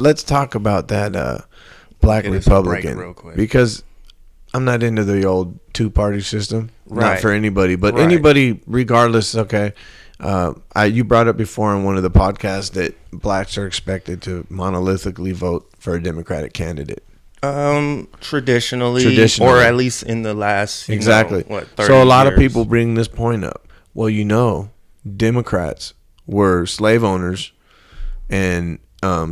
let's talk about that black Republican real quick. Because I'm not into the old two-party system. Right. Not for anybody, but anybody regardless. Okay. You brought up before on one of the podcasts that blacks are expected to monolithically vote for a Democratic candidate. Traditionally, or at least in the last exactly. 30 so a lot years. of people bring this point up. Well, Democrats were slave owners and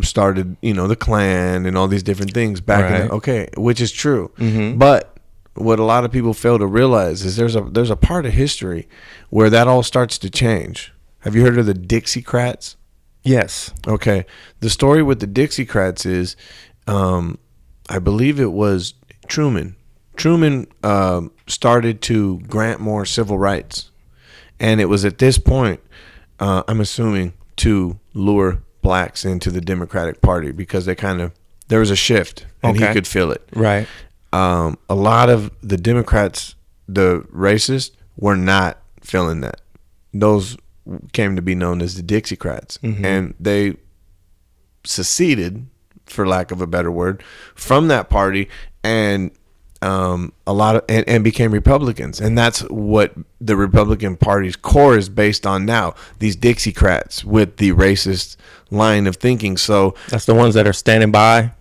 started, the Klan and all these different things back in which is true. Mm-hmm. But what a lot of people fail to realize is there's a part of history where that all starts to change. Have you heard of the Dixiecrats? Yes. Okay. The story with the Dixiecrats is, I believe it was Truman. Truman started to grant more civil rights. And it was at this point, I'm assuming, to lure blacks into the Democratic Party because there was a shift and he could feel it. Right. A lot of the Democrats, the racists, were not feeling that. Those came to be known as the Dixiecrats. Mm-hmm. And they seceded, for lack of a better word, from that party and and became Republicans. And that's what the Republican Party's core is based on now, these Dixiecrats with the racist line of thinking. So that's the ones that are standing by.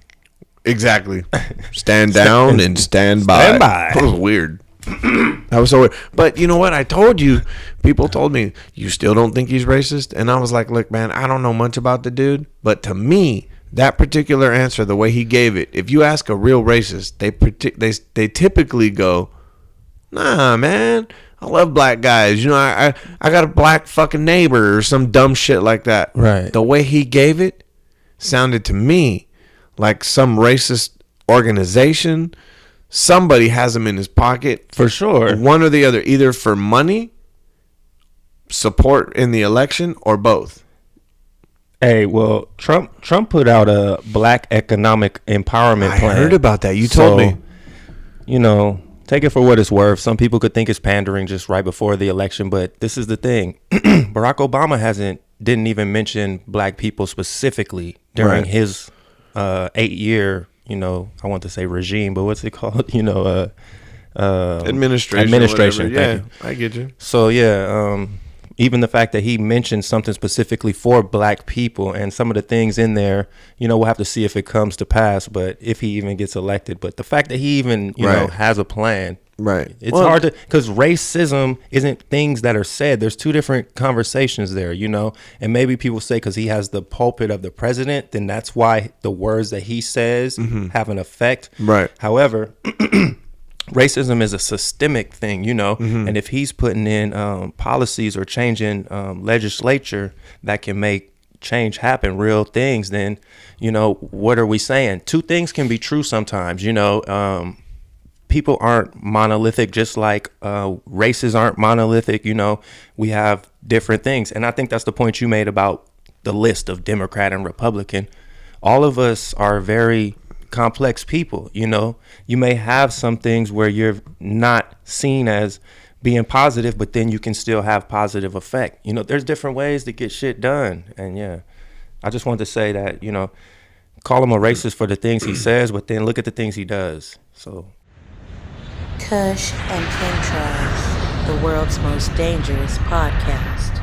Exactly. Stand down and stand by. Stand by. That was weird. That was so weird. But you know what? I told you, people told me, you still don't think he's racist? And I was like, look, man, I don't know much about the dude. But to me, that particular answer, the way he gave it, if you ask a real racist, they typically go, nah, man, I love black guys. I got a black fucking neighbor or some dumb shit like that. Right. The way he gave it sounded to me like some racist organization. Somebody has him in his pocket. For sure. One or the other, either for money, support in the election, or both. Hey, well, Trump put out a black economic empowerment plan. I heard about that. You told me. Take it for what it's worth. Some people could think it's pandering just right before the election, but this is the thing. Barack Obama didn't even mention black people specifically during his 8-year, I want to say regime, but what's it called? Administration. Yeah, I get you. So even the fact that he mentioned something specifically for black people and some of the things in there, we'll have to see if it comes to pass, but if he even gets elected. But the fact that he even, has a plan. Right. It's hard to, because racism isn't things that are said. There's two different conversations there, and maybe people say because he has the pulpit of the president, then that's why the words that he says have an effect. Right. However, racism is a systemic thing, and if he's putting in policies or changing legislature that can make change happen, real things, then, what are we saying? Two things can be true sometimes, people aren't monolithic, just like races aren't monolithic. We have different things. And I think that's the point you made about the list of Democrat and Republican. All of us are very complex people. You may have some things where you're not seen as being positive, but then you can still have positive effect. There's different ways to get shit done. And I just wanted to say that, call him a racist for the things he says, but then look at the things he does. So Kush and Chemtrails, the world's most dangerous podcast.